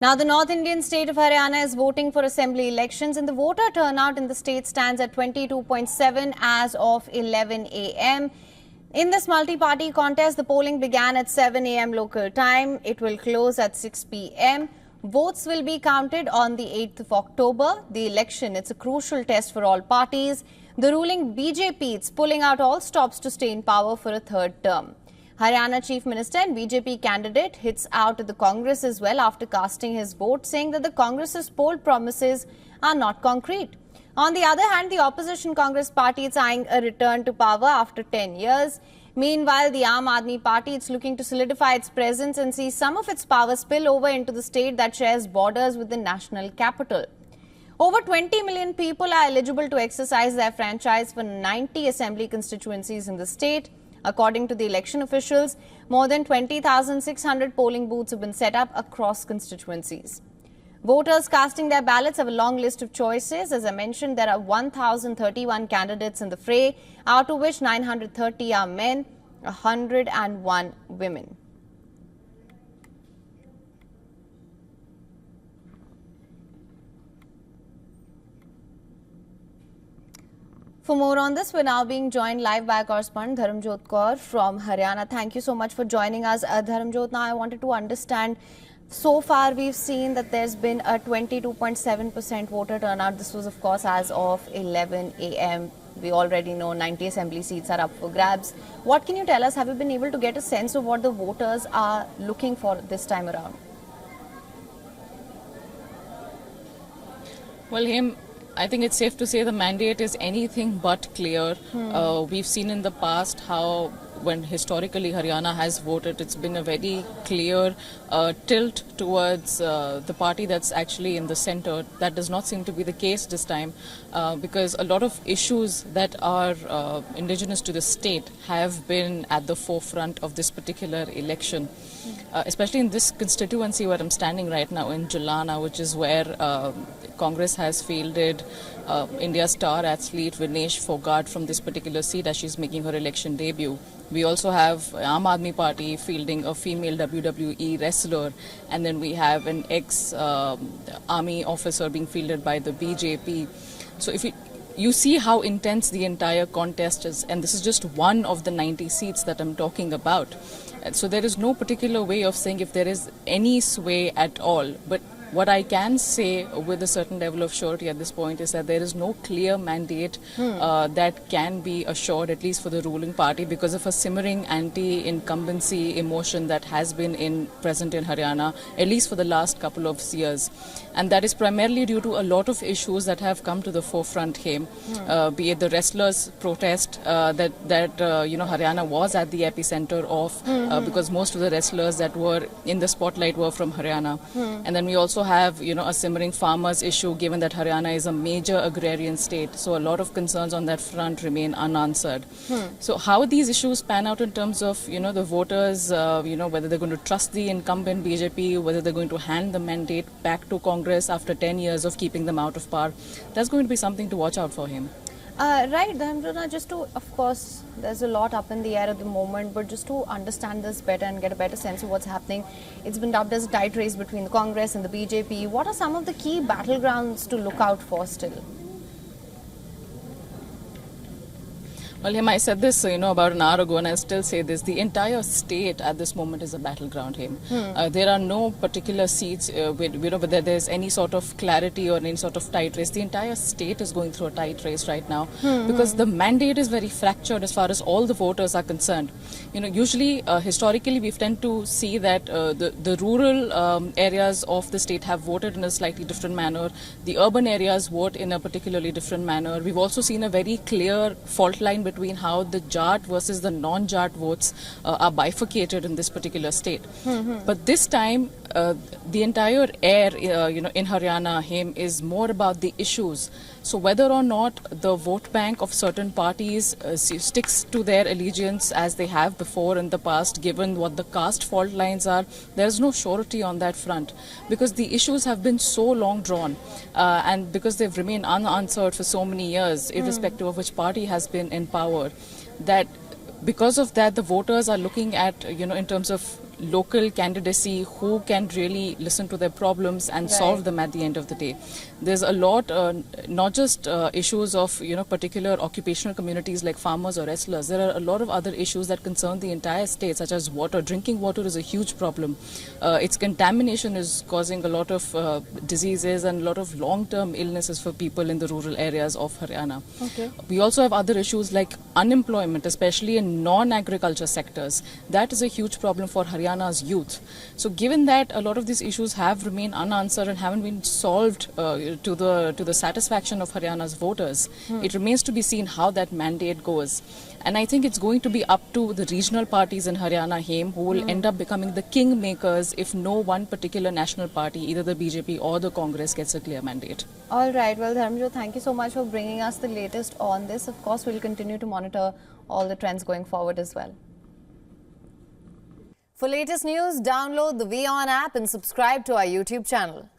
Now, the North Indian state of Haryana is voting for assembly elections, and the voter turnout in the state stands at 22.7 as of 11 a.m. In this multi-party contest, the polling began at 7 a.m. local time. It will close at 6 p.m. Votes will be counted on the 8th of October. The election, it's a crucial test for all parties. The ruling BJP is pulling out all stops to stay in power for a third term. Haryana Chief Minister and BJP candidate hits out at the Congress as well after casting his vote, saying that the Congress's poll promises are not concrete. On the other hand, the opposition Congress party is eyeing a return to power after 10 years. Meanwhile, the Aam Aadmi Party is looking to solidify its presence and see some of its power spill over into the state that shares borders with the national capital. Over 20 million people are eligible to exercise their franchise for 90 assembly constituencies in the state. According to the election officials, more than 20,600 polling booths have been set up across constituencies. Voters casting their ballots have a long list of choices. As I mentioned, there are 1,031 candidates in the fray, out of which 930 are men, 101 women. For more on this, we're now being joined live by correspondent Dharamjot Kaur from Haryana. Thank you so much for joining us. Dharamjot, now I wanted to understand, so far we've seen that there's been a 22.7% voter turnout. This was, of course, as of 11 a.m. We already know 90 assembly seats are up for grabs. What can you tell us? Have you been able to get a sense of what the voters are looking for this time around? Well, I think it's safe to say the mandate is anything but clear. We've seen in the past how when historically Haryana has voted, it's been a very clear tilt towards the party that's actually in the center. That does not seem to be the case this time because a lot of issues that are indigenous to the state have been at the forefront of this particular election. Especially in this constituency where I'm standing right now in Jalana, which is where Congress has fielded India's star athlete Vinesh Fogart from this particular seat as she's making her election debut. We also have Aam Aadmi Party fielding a female WWE wrestler, and then we have an ex-army officer being fielded by the BJP. So if you see how intense the entire contest is, and this is just one of the 90 seats that I'm talking about. So there is no particular way of saying if there is any sway at all. But what I can say with a certain level of surety at this point is that there is no clear mandate that can be assured, at least for the ruling party, because of a simmering anti-incumbency emotion that has been present in Haryana, at least for the last couple of years. And that is primarily due to a lot of issues that have come to the forefront here, be it the wrestlers' protest that Haryana was at the epicenter of, because most of the wrestlers that were in the spotlight were from Haryana. And then we also have, a simmering farmers issue, given that Haryana is a major agrarian state. So a lot of concerns on that front remain unanswered. So how these issues pan out in terms of, the voters, whether they're going to trust the incumbent BJP, whether they're going to hand the mandate back to Congress after 10 years of keeping them out of power, that's going to be something to watch out for him. Right, Dharamjot, just to, of course, there's a lot up in the air at the moment, but just to understand this better and get a better sense of what's happening, it's been dubbed as a tight race between the Congress and the BJP. What are some of the key battlegrounds to look out for still? Well, I said this, about an hour ago, and I still say this. The entire state at this moment is a battleground, there are no particular seats whether there's any sort of clarity or any sort of tight race. The entire state is going through a tight race right now because the mandate is very fractured as far as all the voters are concerned. Usually, historically, we tend to see that the rural areas of the state have voted in a slightly different manner. The urban areas vote in a particularly different manner. We've also seen a very clear fault line between how the Jat versus the non-Jat votes are bifurcated in this particular state. But this time, the entire air, in Haryana is more about the issues. So whether or not the vote bank of certain parties sticks to their allegiance as they have before in the past, given what the caste fault lines are, there is no surety on that front because the issues have been so long drawn and because they've remained unanswered for so many years, irrespective of which party has been in power, that because of that the voters are looking at, in terms of local candidacy who can really listen to their problems and solve them at the end of the day. There's a lot, not just issues of particular occupational communities like farmers or wrestlers. There are a lot of other issues that concern the entire state, such as water. Drinking water is a huge problem. Its contamination is causing a lot of diseases and a lot of long-term illnesses for people in the rural areas of Haryana. Okay. We also have other issues like unemployment, especially in non-agriculture sectors. That is a huge problem for Haryana's youth. So given that a lot of these issues have remained unanswered and haven't been solved to the satisfaction of Haryana's voters, it remains to be seen how that mandate goes. And I think it's going to be up to the regional parties in Haryana, Heme, who will end up becoming the king makers if no one particular national party, either the BJP or the Congress, gets a clear mandate. All right. Well, Dharmjot, thank you so much for bringing us the latest on this. Of course, we'll continue to monitor all the trends going forward as well. For latest news, download the WION app and subscribe to our YouTube channel.